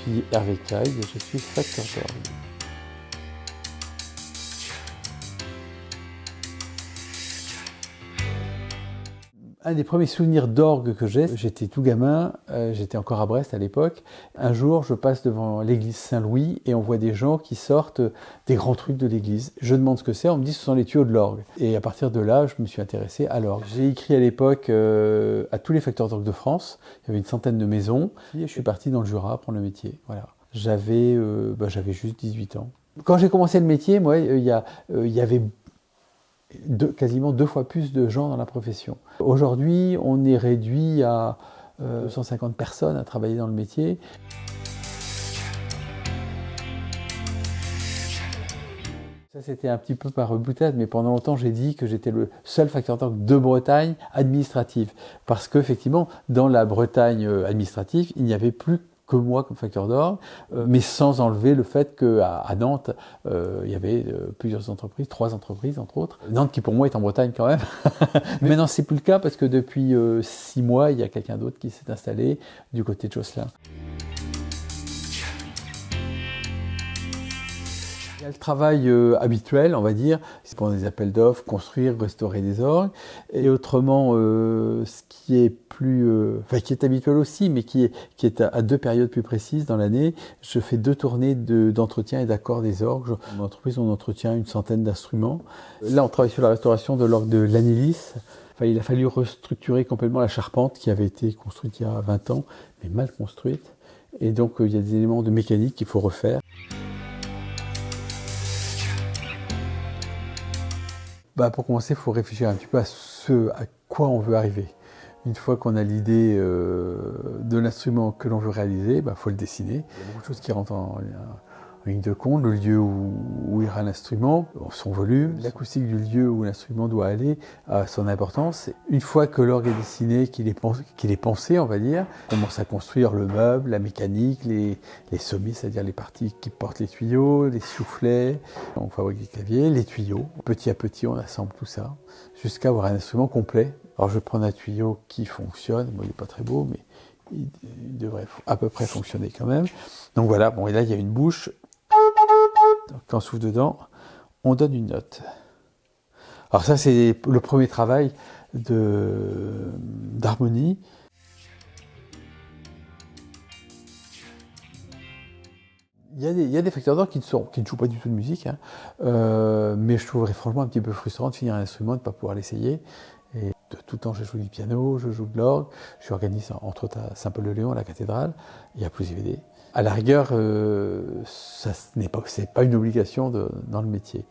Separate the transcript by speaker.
Speaker 1: suis Hervé Caille et je suis facteur d'orgue. Un des premiers souvenirs d'orgue que j'ai, j'étais tout gamin, j'étais encore à Brest à l'époque. Un jour, je passe devant l'église Saint-Louis et on voit des gens qui sortent des grands trucs de l'église. Je demande ce que c'est, on me dit que ce sont les tuyaux de l'orgue. Et à partir de là, je me suis intéressé à l'orgue. J'ai écrit à l'époque à tous les facteurs d'orgue de France. Il y avait une centaine de maisons. Et je suis parti dans le Jura apprendre le métier. Voilà. J'avais juste 18 ans. Quand j'ai commencé le métier, moi, il y avait quasiment 2 fois plus de gens dans la profession. Aujourd'hui, on est réduit à 250 personnes à travailler dans le métier. Ça, c'était un petit peu par boutade, mais pendant longtemps, j'ai dit que j'étais le seul facteur d'orgue de Bretagne administrative. Parce qu'effectivement, dans la Bretagne administrative, il n'y avait plus que moi comme facteur d'orgue, mais sans enlever le fait qu'à Nantes, il y avait plusieurs entreprises, 3 entreprises entre autres. Nantes qui pour moi est en Bretagne quand même. Mais maintenant c'est plus le cas parce que depuis 6 mois, il y a quelqu'un d'autre qui s'est installé du côté de Josselin. Il y a le travail habituel, on va dire, c'est pour des appels d'offres, construire, restaurer des orgues. Et autrement, ce qui est qui est habituel aussi, mais qui est à 2 périodes plus précises dans l'année, je fais 2 tournées d'entretien et d'accord des orgues. Dans l'entreprise, on entretient une centaine d'instruments. Là, on travaille sur la restauration de l'orgue de l'Anilis. Il a fallu restructurer complètement la charpente qui avait été construite il y a 20 ans, mais mal construite. Et donc, il y a des éléments de mécanique qu'il faut refaire. Pour commencer, il faut réfléchir un petit peu à quoi on veut arriver. Une fois qu'on a l'idée de l'instrument que l'on veut réaliser, faut le dessiner. Il y a beaucoup de choses qui rentrent en ligne de compte, le lieu où ira l'instrument, son volume, l'acoustique du lieu où l'instrument doit aller, son importance. Une fois que l'orgue est dessiné, qu'il est pensé, on va dire, on commence à construire le meuble, la mécanique, les sommets, c'est-à-dire les parties qui portent les tuyaux, les soufflets, on fabrique des claviers, les tuyaux. Petit à petit, on assemble tout ça jusqu'à avoir un instrument complet. Alors je vais prendre un tuyau qui fonctionne, bon, il n'est pas très beau, mais il devrait à peu près fonctionner quand même. Donc voilà, et là il y a une bouche. Donc, quand on souffle dedans, on donne une note. Alors ça, c'est le premier travail d'harmonie. Il y a des facteurs d'orgue qui ne jouent pas du tout de musique, mais je trouverais franchement un petit peu frustrant de finir un instrument et de ne pas pouvoir l'essayer. Et de tout le temps, je joue du piano, je joue de l'orgue, je suis organisé entre autres à Saint-Paul-de-Léon, à la cathédrale, et à Plouzivd. À la rigueur, c'est pas une obligation dans le métier.